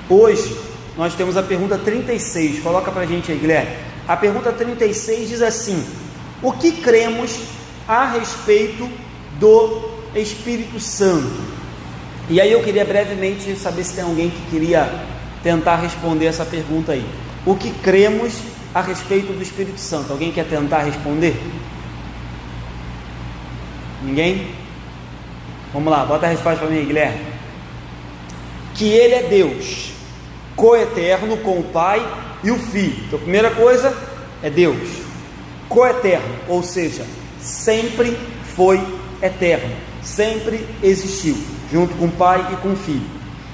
Hoje nós temos a pergunta 36, coloca para a gente aí, Guilherme. A pergunta 36 diz assim: o que cremos a respeito do Espírito Santo? E aí eu queria brevemente saber se tem alguém que queria tentar responder essa pergunta aí. O que cremos a respeito do Espírito Santo? Alguém quer tentar responder? Ninguém? Vamos lá, bota a resposta para mim aí, Guilherme. Que Ele é Deus, coeterno com o Pai e o Filho. Então, a primeira coisa é Deus, coeterno, ou seja, sempre foi eterno, sempre existiu, junto com o Pai e com o Filho.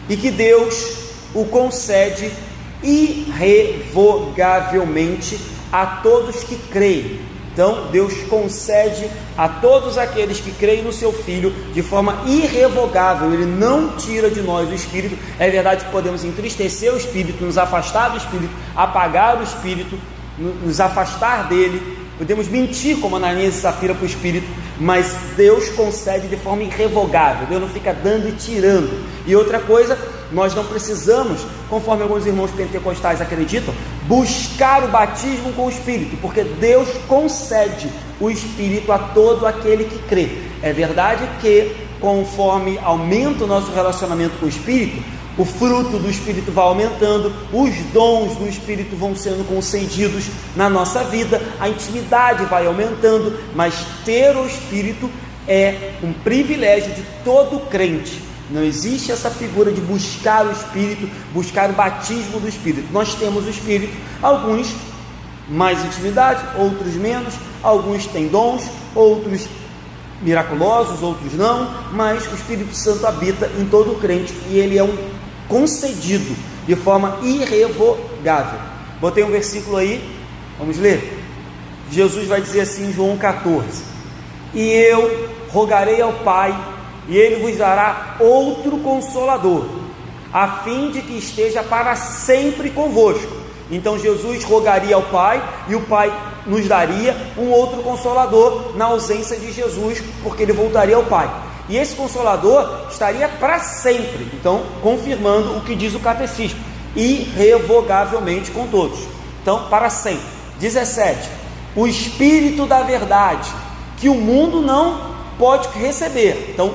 E que Deus o concede irrevogavelmente a todos que creem. Então Deus concede a todos aqueles que creem no seu Filho de forma irrevogável. Ele não tira de nós o Espírito. É verdade que podemos entristecer o Espírito, nos afastar do Espírito, apagar o Espírito, nos afastar dele, podemos mentir como Ananias e Safira para o Espírito, mas Deus concede de forma irrevogável. Deus não fica dando e tirando. E outra coisa, nós não precisamos, conforme alguns irmãos pentecostais acreditam, buscar o batismo com o Espírito, porque Deus concede o Espírito a todo aquele que crê. É verdade que, conforme aumenta o nosso relacionamento com o Espírito, o fruto do Espírito vai aumentando, os dons do Espírito vão sendo concedidos na nossa vida, a intimidade vai aumentando, mas ter o Espírito é um privilégio de todo crente. Não existe essa figura de buscar o Espírito, buscar o batismo do Espírito. Nós temos o Espírito, alguns mais intimidade, outros menos, alguns têm dons, outros miraculosos, outros não, mas o Espírito Santo habita em todo crente e ele é concedido de forma irrevogável. Botei um versículo aí, vamos ler. Jesus vai dizer assim em João 14: e eu rogarei ao Pai, e Ele vos dará outro Consolador, a fim de que esteja para sempre convosco. Então Jesus rogaria ao Pai, e o Pai nos daria um outro Consolador na ausência de Jesus, porque Ele voltaria ao Pai. E esse Consolador estaria para sempre. Então, confirmando o que diz o Catecismo: irrevogavelmente com todos. Então, para sempre. 17. O Espírito da verdade, que o mundo não pode receber. Então,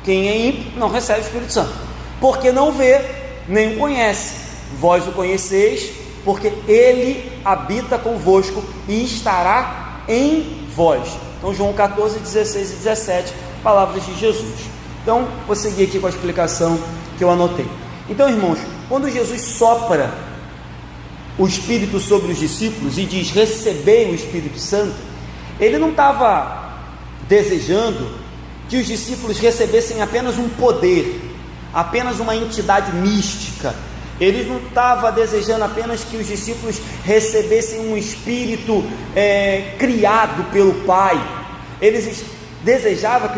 quem é ímpio não recebe o Espírito Santo, porque não vê, nem o conhece. Vós o conheceis, porque Ele habita convosco e estará em vós. Então, João 14, 16 e 17, palavras de Jesus. Então, vou seguir aqui com a explicação que eu anotei. Então, irmãos, quando Jesus sopra o Espírito sobre os discípulos e diz: recebei o Espírito Santo, Ele não estava desejando que os discípulos recebessem apenas um poder, apenas uma entidade mística. Ele não estava desejando apenas que os discípulos recebessem um Espírito criado pelo Pai. Eles desejavam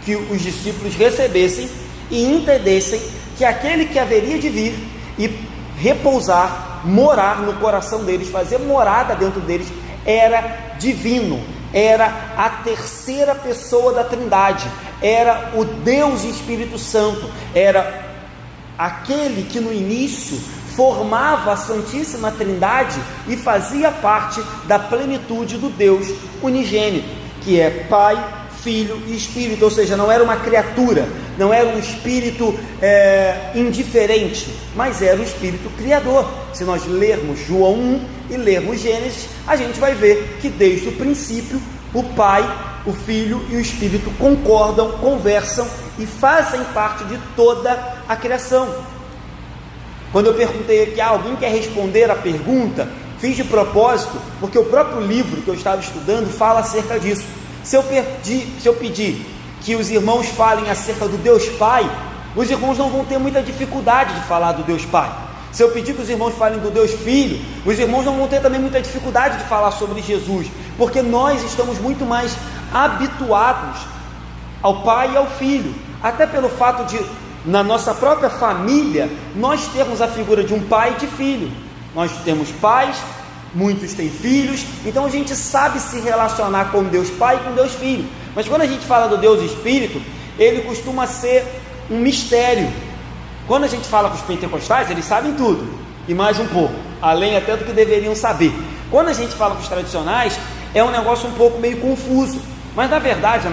que os discípulos recebessem e entendessem que aquele que haveria de vir e repousar, morar no coração deles, fazer morada dentro deles, era divino, era a terceira pessoa da Trindade, era o Deus Espírito Santo, era aquele que no início formava a Santíssima Trindade e fazia parte da plenitude do Deus unigênito, que é Pai, Filho e Espírito. Ou seja, não era uma criatura, não era um espírito indiferente, mas era o Espírito Criador. Se nós lermos João 1 e lermos Gênesis, a gente vai ver que desde o princípio o Pai, o Filho e o Espírito concordam, conversam e fazem parte de toda a criação. Quando eu perguntei aqui, alguém quer responder a pergunta, fiz de propósito, porque o próprio livro que eu estava estudando fala acerca disso. Se eu pedir que os irmãos falem acerca do Deus Pai, os irmãos não vão ter muita dificuldade de falar do Deus Pai. Se eu pedir que os irmãos falem do Deus Filho, os irmãos não vão ter também muita dificuldade de falar sobre Jesus, porque nós estamos muito mais habituados ao Pai e ao Filho, até pelo fato de, na nossa própria família, nós termos a figura de um pai e de filho. Nós temos pais, muitos têm filhos, então a gente sabe se relacionar com Deus Pai e com Deus Filho. Mas quando a gente fala do Deus Espírito, ele costuma ser um mistério. Quando a gente fala com os pentecostais, eles sabem tudo, e mais um pouco, além até do que deveriam saber. Quando a gente fala com os tradicionais, é um negócio um pouco meio confuso, mas na verdade,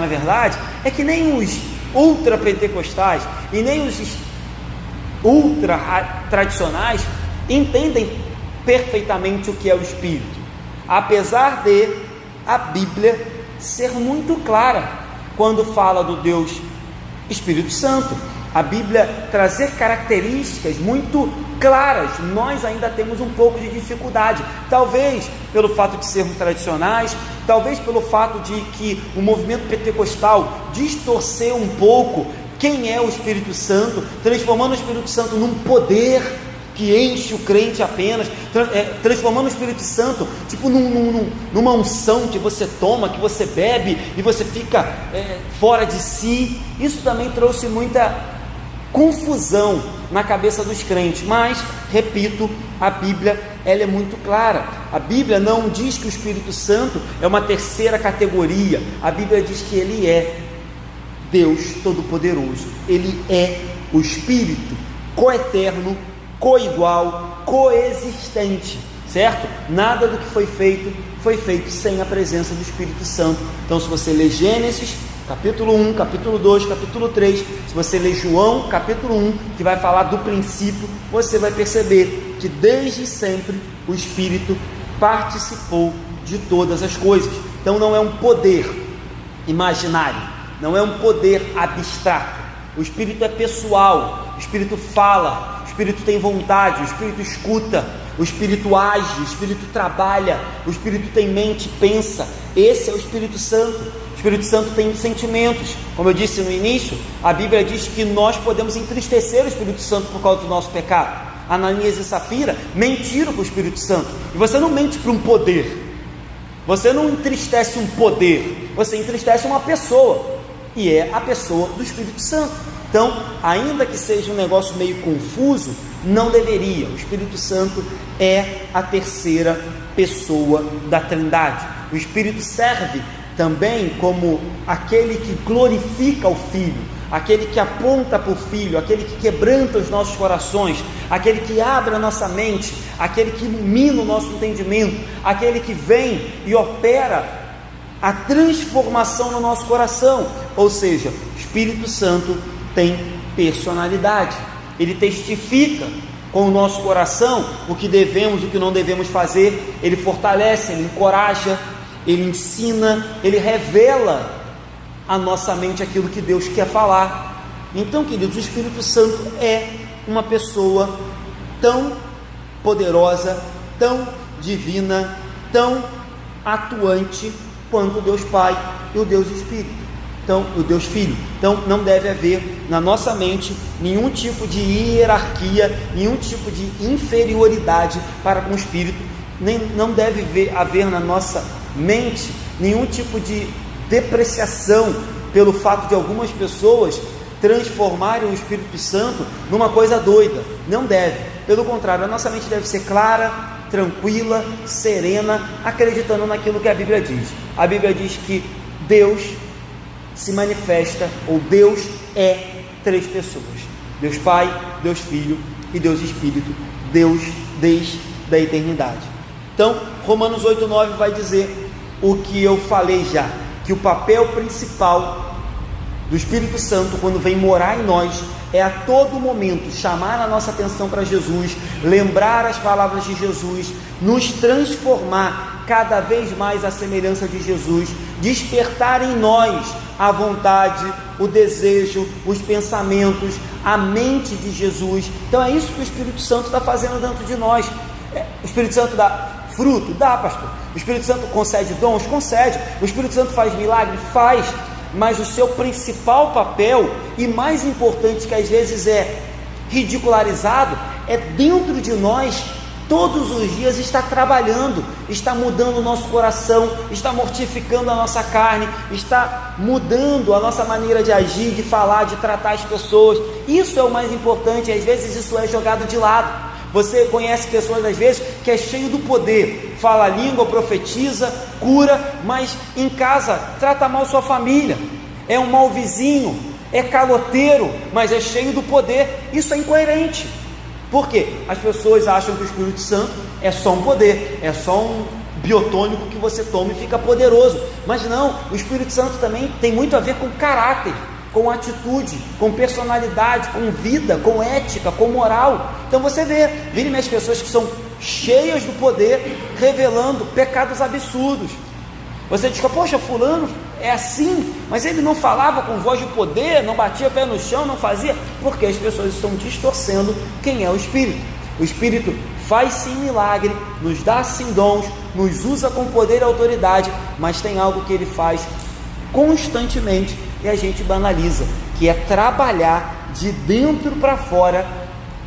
é que nem os ultra-pentecostais e nem os ultra-tradicionais entendem perfeitamente o que é o Espírito, apesar de a Bíblia ser muito clara quando fala do Deus Espírito Santo. A Bíblia trazer características muito claras, nós ainda temos um pouco de dificuldade, talvez pelo fato de sermos tradicionais, talvez pelo fato de que o movimento pentecostal distorceu um pouco quem é o Espírito Santo, transformando o Espírito Santo num poder que enche o crente apenas, transformando o Espírito Santo tipo numa unção que você toma, que você bebe e você fica fora de si. Isso também trouxe muita confusão na cabeça dos crentes, mas, repito, a Bíblia ela é muito clara. A Bíblia não diz que o Espírito Santo é uma terceira categoria, a Bíblia diz que ele é Deus Todo-Poderoso, ele é o Espírito coeterno, coigual, coexistente, certo? Nada do que foi feito sem a presença do Espírito Santo. Então, se você ler Gênesis, capítulo 1, capítulo 2, capítulo 3, se você ler João, capítulo 1, que vai falar do princípio, você vai perceber que desde sempre o Espírito participou de todas as coisas. Então, não é um poder imaginário, não é um poder abstrato. O Espírito é pessoal, o Espírito fala, o Espírito tem vontade, o Espírito escuta, o Espírito age, o Espírito trabalha, o Espírito tem mente, pensa. Esse é o Espírito Santo. O Espírito Santo tem sentimentos. Como eu disse no início, a Bíblia diz que nós podemos entristecer o Espírito Santo por causa do nosso pecado. Ananias e Safira mentiram para o Espírito Santo. E você não mente para um poder, você não entristece um poder, você entristece uma pessoa, e é a pessoa do Espírito Santo. Então, ainda que seja um negócio meio confuso, não deveria. O Espírito Santo é a terceira pessoa da Trindade. O Espírito serve também como aquele que glorifica o Filho, aquele que aponta para o Filho, aquele que quebranta os nossos corações, aquele que abre a nossa mente, aquele que ilumina o nosso entendimento, aquele que vem e opera a transformação no nosso coração. Ou seja, o Espírito Santo tem personalidade, ele testifica com o nosso coração o que devemos, o que não devemos fazer, ele fortalece, ele encoraja, ele ensina, ele revela à nossa mente aquilo que Deus quer falar. Então, queridos, o Espírito Santo é uma pessoa tão poderosa, tão divina, tão atuante quanto o Deus Pai e o Deus Espírito. Então, o Deus Filho. Então, não deve haver na nossa mente nenhum tipo de hierarquia, nenhum tipo de inferioridade para com o Espírito, não deve haver na nossa mente nenhum tipo de depreciação pelo fato de algumas pessoas transformarem o Espírito Santo numa coisa doida. Não deve. Pelo contrário, a nossa mente deve ser clara, tranquila, serena, acreditando naquilo que a Bíblia diz. A Bíblia diz que Deus se manifesta, ou Deus é três pessoas: Deus Pai, Deus Filho e Deus Espírito, Deus desde a eternidade. Então, Romanos 8:9 vai dizer o que eu falei já, que o papel principal do Espírito Santo quando vem morar em nós é a todo momento chamar a nossa atenção para Jesus, lembrar as palavras de Jesus, nos transformar cada vez mais à semelhança de Jesus, despertar em nós a vontade, o desejo, os pensamentos, a mente de Jesus. Então é isso que o Espírito Santo está fazendo dentro de nós. O Espírito Santo dá fruto? Dá, pastor. O Espírito Santo concede dons? Concede. O Espírito Santo faz milagre? Faz. Mas o seu principal papel, e mais importante, que às vezes é ridicularizado, é dentro de nós, todos os dias está trabalhando, está mudando o nosso coração, está mortificando a nossa carne, está mudando a nossa maneira de agir, de falar, de tratar as pessoas. Isso é o mais importante. Às vezes isso é jogado de lado. Você conhece pessoas, às vezes, que é cheio do poder, fala a língua, profetiza, cura, mas em casa trata mal sua família, é um mau vizinho, é caloteiro, mas é cheio do poder. Isso é incoerente. Por quê? As pessoas acham que o Espírito Santo é só um poder, é só um biotônico que você toma e fica poderoso. Mas não, o Espírito Santo também tem muito a ver com caráter, com atitude, com personalidade, com vida, com ética, com moral. Então você vire as pessoas que são cheias do poder, revelando pecados absurdos. Você diz, poxa, fulano é assim, mas ele não falava com voz de poder, não batia o pé no chão, não fazia, porque as pessoas estão distorcendo quem é o Espírito. O Espírito faz sim milagre, nos dá sim dons, nos usa com poder e autoridade, mas tem algo que ele faz constantemente e a gente banaliza, que é trabalhar de dentro para fora,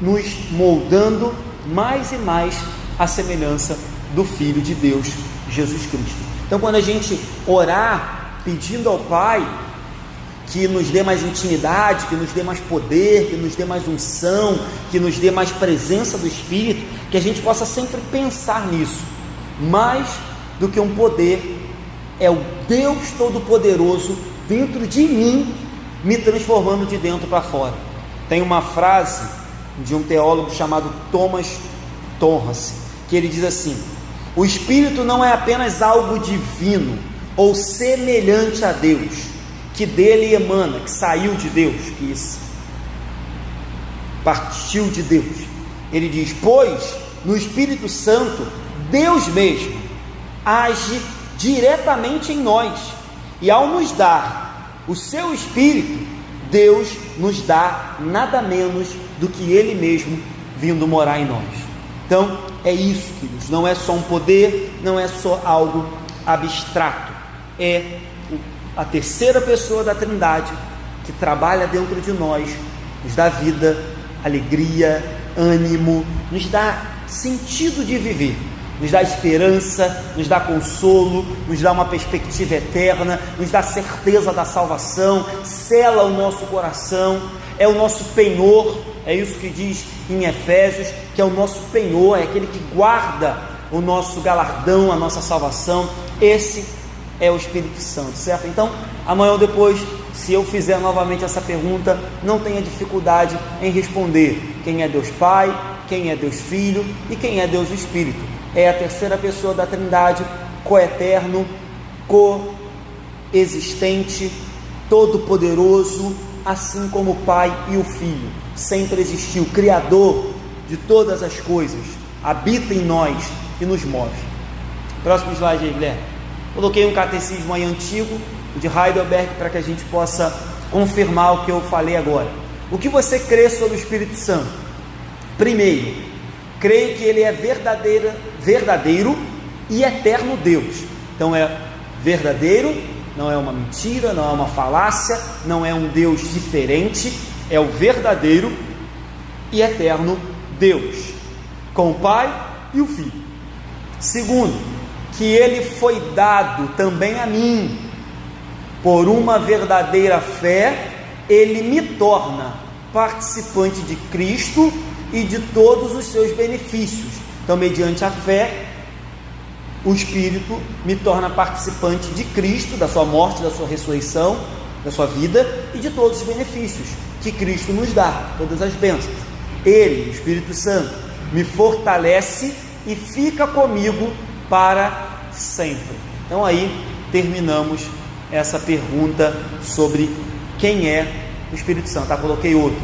nos moldando mais e mais à semelhança do Filho de Deus, Jesus Cristo. Então, quando a gente orar pedindo ao Pai que nos dê mais intimidade, que nos dê mais poder, que nos dê mais unção, que nos dê mais presença do Espírito, que a gente possa sempre pensar nisso. Mais do que um poder, é o Deus Todo-Poderoso dentro de mim, me transformando de dentro para fora. Tem uma frase de um teólogo chamado Thomas Torrance, que ele diz assim: o Espírito não é apenas algo divino ou semelhante a Deus, que dele emana, que saiu de Deus, que partiu de Deus. Ele diz, pois no Espírito Santo, Deus mesmo age diretamente em nós, e ao nos dar o seu Espírito, Deus nos dá nada menos do que Ele mesmo vindo morar em nós. Então, é isso, queridos, não é só um poder, não é só algo abstrato, é a terceira pessoa da Trindade que trabalha dentro de nós, nos dá vida, alegria, ânimo, nos dá sentido de viver, nos dá esperança, nos dá consolo, nos dá uma perspectiva eterna, nos dá certeza da salvação, sela o nosso coração, é o nosso penhor. É isso que diz em Efésios, que é o nosso penhor, é aquele que guarda o nosso galardão, a nossa salvação. Esse é o Espírito Santo, certo? Então, amanhã ou depois, se eu fizer novamente essa pergunta, não tenha dificuldade em responder quem é Deus Pai, quem é Deus Filho e quem é Deus Espírito. É a terceira pessoa da Trindade, coeterno, coexistente, todo-poderoso, assim como o Pai e o Filho. Sempre existiu, Criador de todas as coisas, habita em nós e nos move. Próximo slide aí, Guilherme. Coloquei um catecismo aí antigo, de Heidelberg, para que a gente possa confirmar o que eu falei agora. O que você crê sobre o Espírito Santo? Primeiro, creio que ele é verdadeiro e eterno Deus. Então é verdadeiro, não é uma mentira, não é uma falácia, não é um Deus diferente, é o verdadeiro e eterno Deus, com o Pai e o Filho. Segundo, que ele foi dado também a mim, por uma verdadeira fé, ele me torna participante de Cristo e de todos os seus benefícios. Então, mediante a fé, o Espírito me torna participante de Cristo, da sua morte, da sua ressurreição, da sua vida e de todos os benefícios que Cristo nos dá, todas as bênçãos. Ele, o Espírito Santo, me fortalece e fica comigo para sempre. Então aí terminamos essa pergunta sobre quem é o Espírito Santo. Coloquei outro,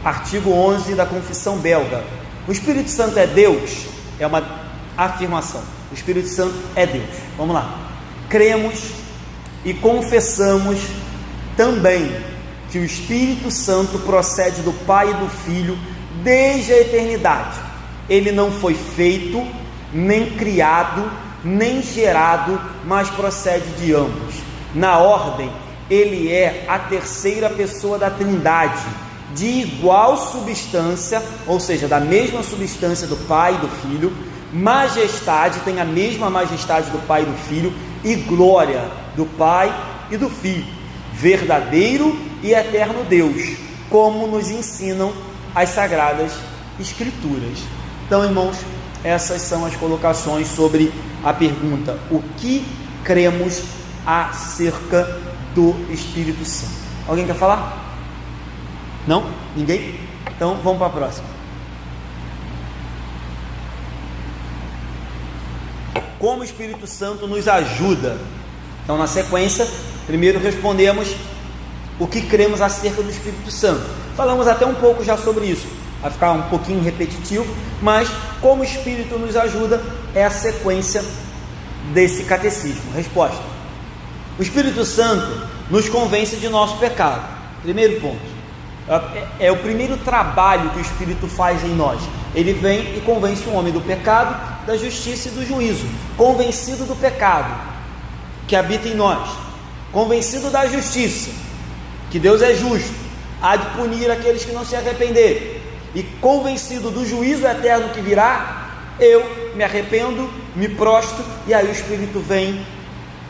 artigo 11 da Confissão Belga. O Espírito Santo é Deus? É uma afirmação. O Espírito Santo é Deus. Vamos lá. Cremos e confessamos também que o Espírito Santo procede do Pai e do Filho desde a eternidade. Ele não foi feito, nem criado, nem gerado, mas procede de ambos. Na ordem, ele é a terceira pessoa da Trindade, de igual substância, ou seja, da mesma substância do Pai e do Filho, majestade, tem a mesma majestade do Pai e do Filho, e glória do Pai e do Filho, verdadeiro e eterno Deus, como nos ensinam as Sagradas Escrituras. Então, irmãos, essas são as colocações sobre a pergunta: o que cremos acerca do Espírito Santo? Alguém quer falar? Não? Ninguém? Então vamos para a próxima. Como o Espírito Santo nos ajuda? Então, na sequência, primeiro respondemos o que cremos acerca do Espírito Santo. Falamos até um pouco já sobre isso, vai ficar um pouquinho repetitivo, mas como o Espírito nos ajuda é a sequência desse catecismo. Resposta: o Espírito Santo nos convence de nosso pecado. Primeiro ponto. É o primeiro trabalho que o Espírito faz em nós. Ele vem e convence o homem do pecado, da justiça e do juízo. Convencido do pecado que habita em nós, convencido da justiça, que Deus é justo, há de punir aqueles que não se arrependerem, e convencido do juízo eterno que virá, eu me arrependo, me prostro, e aí o Espírito vem,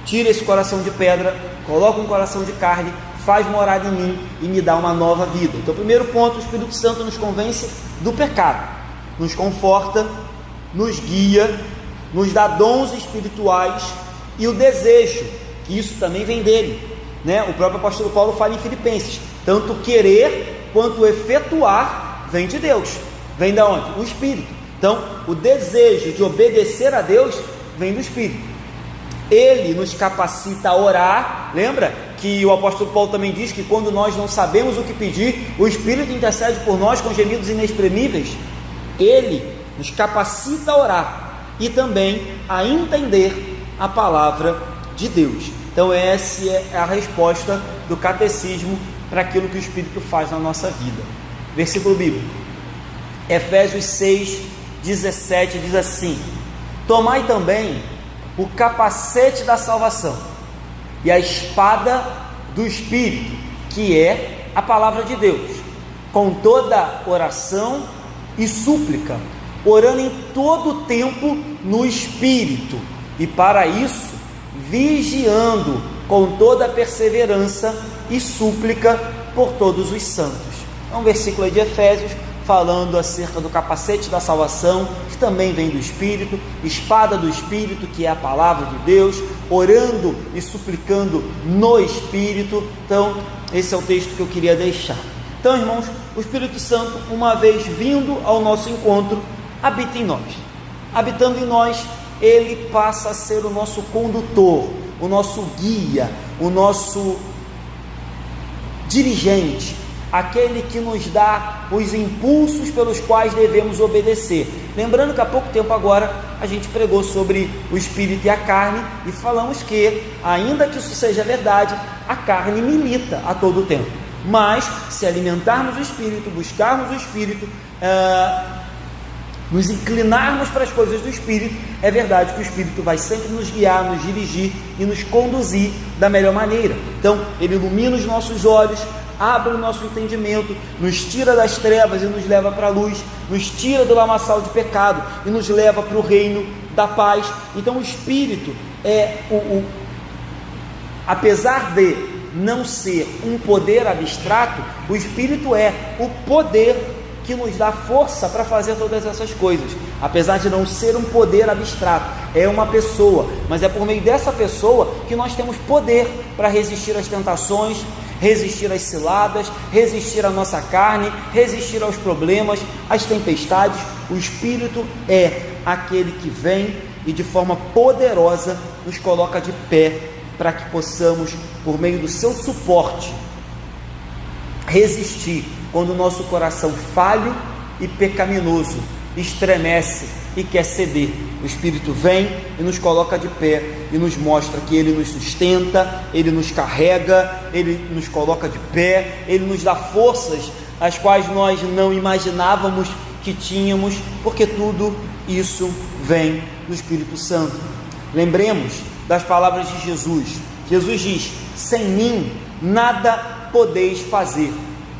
tira esse coração de pedra, coloca um coração de carne, faz morada em mim e me dá uma nova vida. Então, primeiro ponto, o Espírito Santo nos convence do pecado, nos conforta, nos guia, nos dá dons espirituais e o desejo, que isso também vem dele, né? O próprio apóstolo Paulo fala em Filipenses, tanto querer quanto efetuar vem de Deus. Vem da onde? O Espírito. Então, o desejo de obedecer a Deus vem do Espírito. Ele nos capacita a orar. Lembra que o apóstolo Paulo também diz que quando nós não sabemos o que pedir, o Espírito intercede por nós com gemidos inexprimíveis? Ele nos capacita a orar e também a entender a palavra de Deus. Então essa é a resposta do catecismo para aquilo que o Espírito faz na nossa vida. Versículo bíblico, Efésios 6:17 diz assim: tomai também o capacete da salvação e a espada do Espírito, que é a palavra de Deus, com toda oração e súplica, orando em todo o tempo no Espírito, e para isso vigiando com toda perseverança e súplica por todos os santos. É um versículo aí de Efésios falando acerca do capacete da salvação, que também vem do Espírito, espada do Espírito, que é a palavra de Deus, orando e suplicando no Espírito. Então esse é o texto que eu queria deixar. Então, irmãos, o Espírito Santo, uma vez vindo ao nosso encontro, habita em nós. Habitando em nós, ele passa a ser o nosso condutor, o nosso guia, o nosso dirigente, aquele que nos dá os impulsos pelos quais devemos obedecer. Lembrando que há pouco tempo agora a gente pregou sobre o Espírito e a carne, e falamos que, ainda que isso seja verdade, a carne milita a todo tempo. Mas, se alimentarmos o Espírito, buscarmos o Espírito, nos inclinarmos para as coisas do Espírito, é verdade que o Espírito vai sempre nos guiar, nos dirigir e nos conduzir da melhor maneira. Então, ele ilumina os nossos olhos, abre o nosso entendimento, nos tira das trevas e nos leva para a luz, nos tira do lamaçal de pecado e nos leva para o reino da paz. Então, o Espírito é apesar de não ser um poder abstrato, o Espírito é o poder que nos dá força para fazer todas essas coisas. Apesar de não ser um poder abstrato, é uma pessoa, mas é por meio dessa pessoa que nós temos poder para resistir às tentações, resistir às ciladas, resistir à nossa carne, resistir aos problemas, às tempestades. O Espírito é aquele que vem e de forma poderosa nos coloca de pé, para que possamos, por meio do seu suporte, resistir quando o nosso coração falho e pecaminoso estremece e quer ceder. O Espírito vem e nos coloca de pé e nos mostra que ele nos sustenta, ele nos carrega, ele nos coloca de pé, ele nos dá forças as quais nós não imaginávamos que tínhamos, porque tudo isso vem do Espírito Santo. Lembremos das palavras de Jesus. Jesus diz: sem mim nada podeis fazer.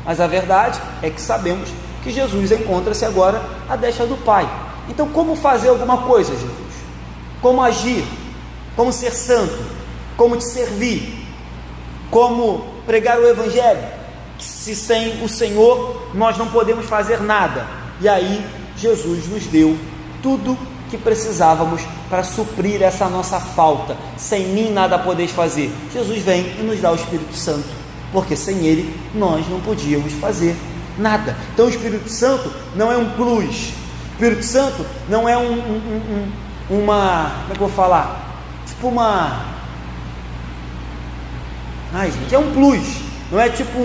Mas a verdade é que sabemos que Jesus encontra-se agora à destra do Pai. Então, como fazer alguma coisa, Jesus? Como agir? Como ser santo? Como te servir? Como pregar o Evangelho? Se sem o Senhor nós não podemos fazer nada. E aí Jesus nos deu tudo que precisávamos para suprir essa nossa falta. Sem mim nada podeis fazer. Jesus vem e nos dá o Espírito Santo. porque sem ele nós não podíamos fazer nada. Então o Espírito Santo não é um plus, o Espírito Santo não é uma, como é que eu vou falar? Tipo uma, gente, é um plus, não é tipo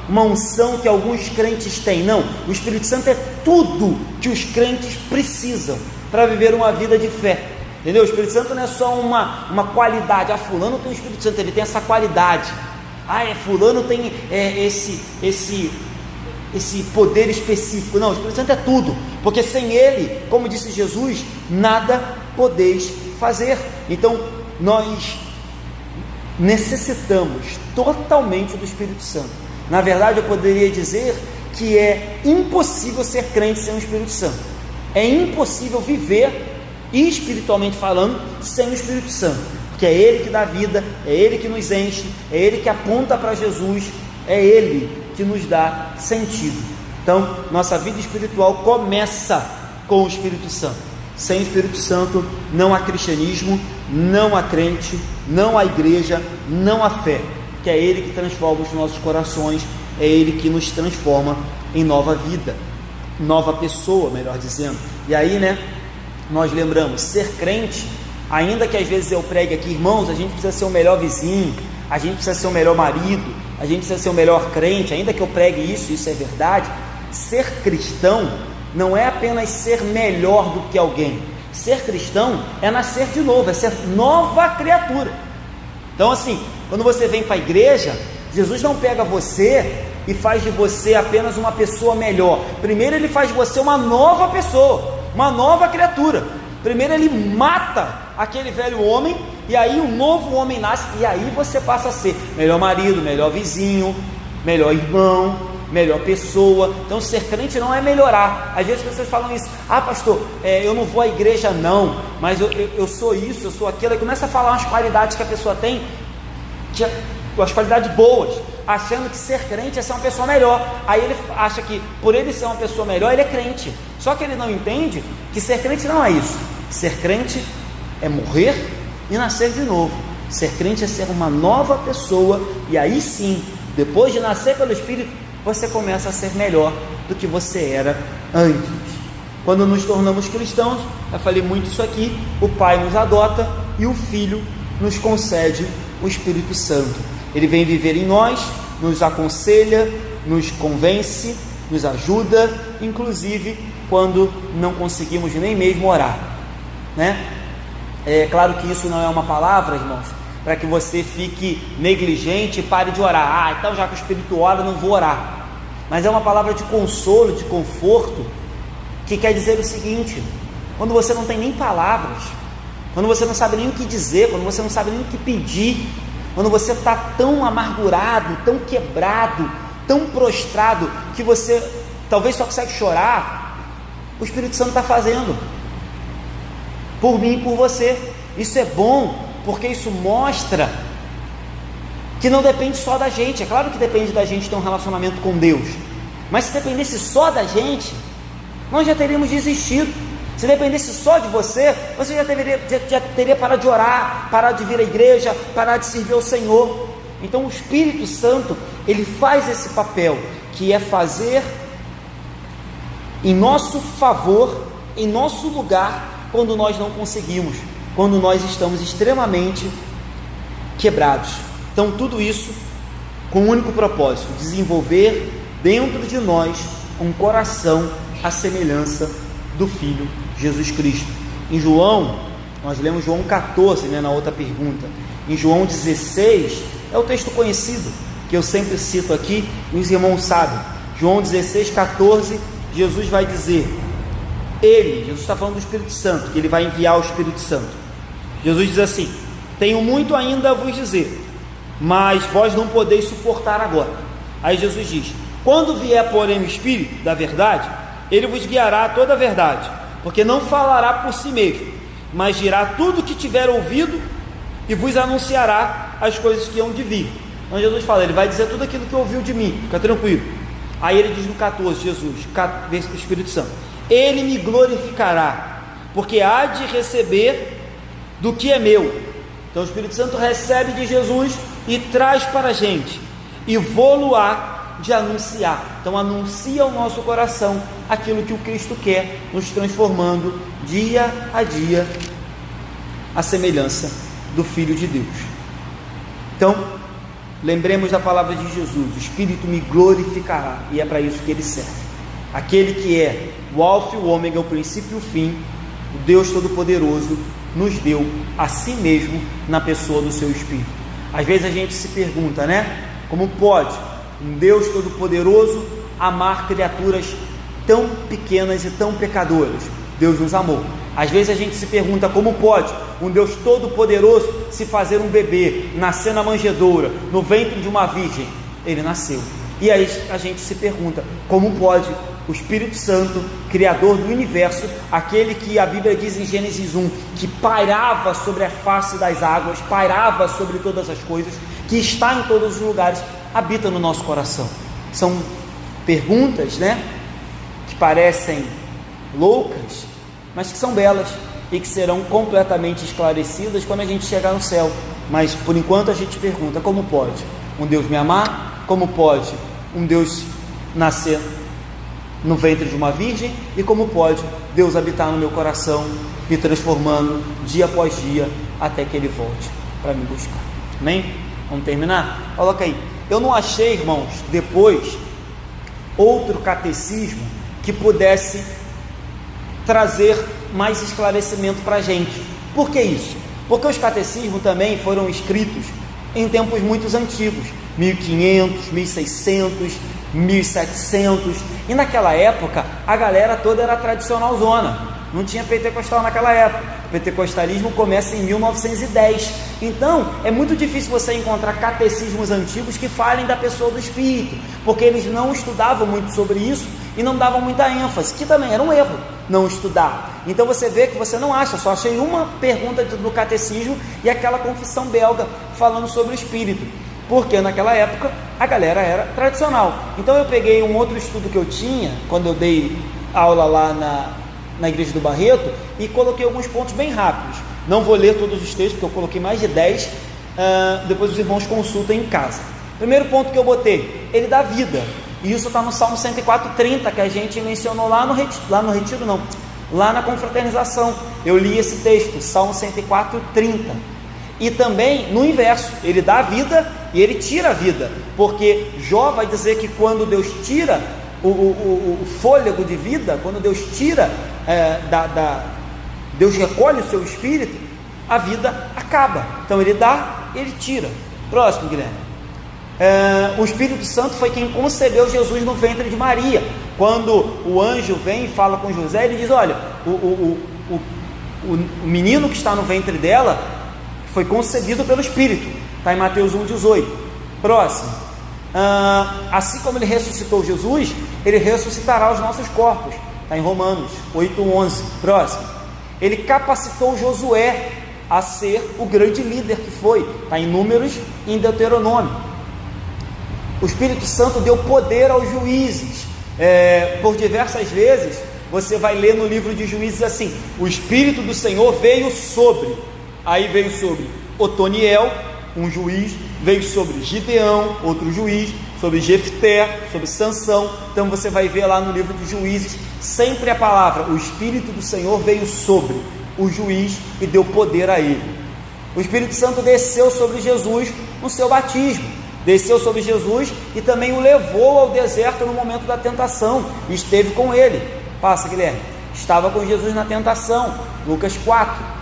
uma unção que alguns crentes têm, não. O Espírito Santo é tudo que os crentes precisam para viver uma vida de fé, entendeu? O Espírito Santo não é só uma qualidade. Fulano tem o Espírito Santo, ele tem essa qualidade. Fulano tem esse poder específico. Não, o Espírito Santo é tudo, porque sem ele, como disse Jesus, nada podeis fazer. Então nós necessitamos totalmente do Espírito Santo. Na verdade, eu poderia dizer que é impossível ser crente sem o Espírito Santo. É impossível viver, espiritualmente falando, sem o Espírito Santo, porque é ele que dá vida, é ele que nos enche, é ele que aponta para Jesus, é ele que nos dá sentido. Então nossa vida espiritual começa com o Espírito Santo. Sem o Espírito Santo não há cristianismo, não há crente, não há igreja, não há fé, que é ele que transforma os nossos corações, é ele que nos transforma em nova vida, nova pessoa, melhor dizendo. E aí, nós lembramos, ser crente, ainda que às vezes eu pregue aqui, irmãos, a gente precisa ser o melhor vizinho, a gente precisa ser o melhor marido, a gente precisa ser o melhor crente, ainda que eu pregue isso é verdade. Ser cristão não é apenas ser melhor do que alguém. Ser cristão é nascer de novo, é ser nova criatura. Então assim, quando você vem para a igreja, Jesus não pega você e faz de você apenas uma pessoa melhor. Primeiro ele faz de você uma nova pessoa, uma nova criatura. Primeiro ele mata aquele velho homem, e aí um novo homem nasce, e aí você passa a ser melhor marido, melhor vizinho, melhor irmão, melhor pessoa. Então ser crente não é melhorar. Às vezes as pessoas falam isso: pastor, eu não vou à igreja não, mas eu sou isso, eu sou aquilo. Aí começa a falar umas qualidades que a pessoa tem, as qualidades boas, achando que ser crente é ser uma pessoa melhor. Aí ele acha que por ele ser uma pessoa melhor, ele é crente. Só que ele não entende que ser crente não é isso. Ser crente é morrer e nascer de novo. Ser crente é ser uma nova pessoa, e aí sim, depois de nascer pelo Espírito, você começa a ser melhor do que você era antes. Quando nos tornamos cristãos, eu falei muito isso aqui, o Pai nos adota e o Filho nos concede o Espírito Santo. Ele vem viver em nós, nos aconselha, nos convence, nos ajuda, inclusive quando não conseguimos nem mesmo orar, É claro que isso não é uma palavra, irmãos, para que você fique negligente e pare de orar. Então já que o Espírito ora, não vou orar. Mas é uma palavra de consolo, de conforto, que quer dizer o seguinte: quando você não tem nem palavras, quando você não sabe nem o que dizer, quando você não sabe nem o que pedir, quando você está tão amargurado, tão quebrado, tão prostrado, que você talvez só consegue chorar, o Espírito Santo está fazendo por mim e por você. Isso é bom, porque isso mostra que não depende só da gente. É claro que depende da gente ter um relacionamento com Deus, mas se dependesse só da gente, nós já teríamos desistido. Se dependesse só de você, você já teria parado de orar, parado de vir à igreja, parado de servir ao Senhor. Então o Espírito Santo, ele faz esse papel, que é fazer em nosso favor, em nosso lugar, quando nós não conseguimos, quando nós estamos extremamente quebrados. Então tudo isso com um único propósito: desenvolver dentro de nós um coração à semelhança do Filho Jesus Cristo. Em João, nós lemos João 14, na outra pergunta. Em João 16, é o texto conhecido, que eu sempre cito aqui, e os irmãos sabem. João 16, 14, Jesus vai dizer, Jesus está falando do Espírito Santo, que ele vai enviar o Espírito Santo. Jesus diz assim: tenho muito ainda a vos dizer, mas vós não podeis suportar agora. Aí Jesus diz: quando vier, porém, o Espírito da verdade, ele vos guiará a toda a verdade, porque não falará por si mesmo, mas dirá tudo o que tiver ouvido e vos anunciará as coisas que hão de vir. Então Jesus fala, ele vai dizer tudo aquilo que ouviu de mim, fica tranquilo. Aí ele diz no 14, Jesus, Espírito Santo: ele me glorificará, porque há de receber do que é meu. Então o Espírito Santo recebe de Jesus e traz para a gente e vou-lo-á de anunciar. Então anuncia ao nosso coração aquilo que o Cristo quer, nos transformando dia a dia à semelhança do Filho de Deus. Então, lembremos da palavra de Jesus: o Espírito me glorificará, e é para isso que ele serve. Aquele que é o Alfa e o Ômega, o princípio e o fim, o Deus Todo-Poderoso, nos deu a si mesmo na pessoa do seu Espírito. Às vezes a gente se pergunta, né? Como pode um Deus Todo-Poderoso amar criaturas tão pequenas e tão pecadoras? Deus nos amou. Às vezes a gente se pergunta, como pode um Deus Todo-Poderoso se fazer um bebê, nascer na manjedoura, no ventre de uma virgem? Ele nasceu. E aí a gente se pergunta, como pode o Espírito Santo, Criador do universo, aquele que a Bíblia diz em Gênesis 1, que pairava sobre a face das águas, pairava sobre todas as coisas, que está em todos os lugares, habita no nosso coração? São perguntas, né, que parecem loucas, mas que são belas e que serão completamente esclarecidas quando a gente chegar no céu. Mas por enquanto a gente pergunta, como pode um Deus me amar? Como pode um Deus nascer no ventre de uma virgem? E como pode Deus habitar no meu coração, me transformando dia após dia, até que Ele volte para me buscar? Amém? Vamos terminar? Coloca aí. Eu não achei, irmãos, depois, outro catecismo que pudesse trazer mais esclarecimento para a gente. Por que isso? Porque os catecismos também foram escritos em tempos muito antigos, 1500, 1600, 1700, e naquela época a galera toda era tradicional zona, não tinha pentecostal naquela época. O pentecostalismo começa em 1910, então é muito difícil você encontrar catecismos antigos que falem da pessoa do Espírito, porque eles não estudavam muito sobre isso e não davam muita ênfase, que também era um erro não estudar. Então você vê que você não acha, só achei uma pergunta do catecismo e aquela confissão belga falando sobre o Espírito, porque naquela época a galera era tradicional. Então eu peguei um outro estudo que eu tinha, quando eu dei aula lá na Igreja do Barreto, e coloquei alguns pontos bem rápidos. Não vou ler todos os textos, porque eu coloquei mais de 10, depois os irmãos consultam em casa. Primeiro ponto que eu botei, ele dá vida, e isso está no Salmo 104:30, que a gente mencionou lá no retiro não, lá na confraternização, eu li esse texto, Salmo 104:30, e também no inverso, ele dá vida e ele tira a vida, porque Jó vai dizer que quando Deus tira o fôlego de vida, quando Deus tira, Deus recolhe o seu espírito, a vida acaba. Então ele dá, ele tira. Próximo, Guilherme. O Espírito Santo foi quem concebeu Jesus no ventre de Maria. Quando o anjo vem e fala com José, ele diz: olha, o menino que está no ventre dela foi concebido pelo Espírito. Está em Mateus 1,18. Próximo. Assim como ele ressuscitou Jesus, ele ressuscitará os nossos corpos. Está em Romanos 8,11. Próximo. Ele capacitou Josué a ser o grande líder que foi. Está em Números e em Deuteronômio. O Espírito Santo deu poder aos juízes. Por diversas vezes você vai ler no livro de Juízes assim: o Espírito do Senhor veio sobre. Aí veio sobre Otoniel, um juiz, veio sobre Gideão, outro juiz, sobre Jefté, sobre Sansão. Então você vai ver lá no livro de Juízes, sempre a palavra, o Espírito do Senhor veio sobre o juiz e deu poder a ele. O Espírito Santo desceu sobre Jesus no seu batismo, desceu sobre Jesus e também o levou ao deserto no momento da tentação, e esteve com ele. Passa, Guilherme. Estava com Jesus na tentação, Lucas 4.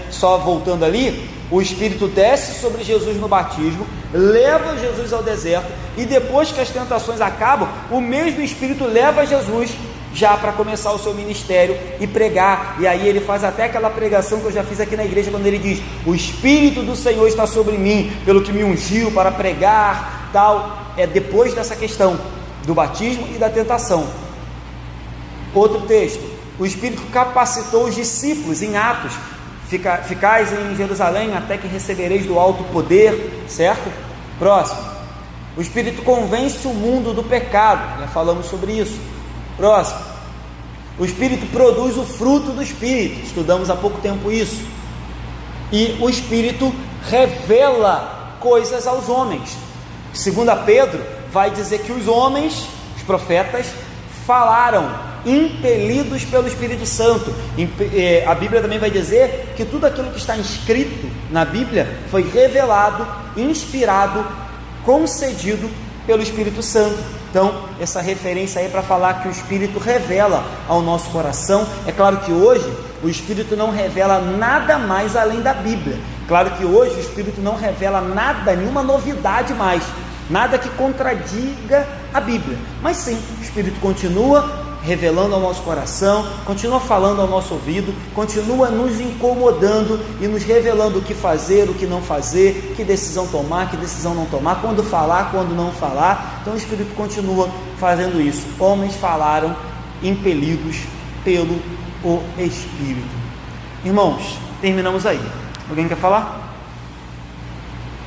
Só voltando ali, o Espírito desce sobre Jesus no batismo, leva Jesus ao deserto, e depois que as tentações acabam, o mesmo Espírito leva Jesus já para começar o seu ministério e pregar. E aí ele faz até aquela pregação que eu já fiz aqui na igreja, quando ele diz: o Espírito do Senhor está sobre mim, pelo que me ungiu para pregar, tal. Depois dessa questão do batismo e da tentação. Outro texto, o Espírito capacitou os discípulos em Atos: ficais em Jerusalém até que recebereis do alto poder, certo? Próximo. O Espírito convence o mundo do pecado, já falamos sobre isso. Próximo. O Espírito produz o fruto do Espírito, estudamos há pouco tempo isso. E o Espírito revela coisas aos homens. Segunda Pedro vai dizer que os homens, os profetas, falaram impelidos pelo Espírito Santo. A Bíblia também vai dizer que tudo aquilo que está escrito na Bíblia foi revelado, inspirado, concedido pelo Espírito Santo. Então, essa referência aí para falar que o Espírito revela ao nosso coração. É claro que hoje o Espírito não revela nada mais além da Bíblia. Claro que hoje o Espírito não revela nada, nenhuma novidade mais, nada que contradiga a Bíblia. Mas sim, o Espírito continua revelando ao nosso coração, continua falando ao nosso ouvido, continua nos incomodando e nos revelando o que fazer, o que não fazer, que decisão tomar, que decisão não tomar, quando falar, quando não falar. Então o Espírito continua fazendo isso. Homens falaram impelidos pelo o Espírito. Irmãos, terminamos aí. Alguém quer falar?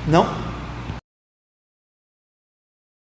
Não?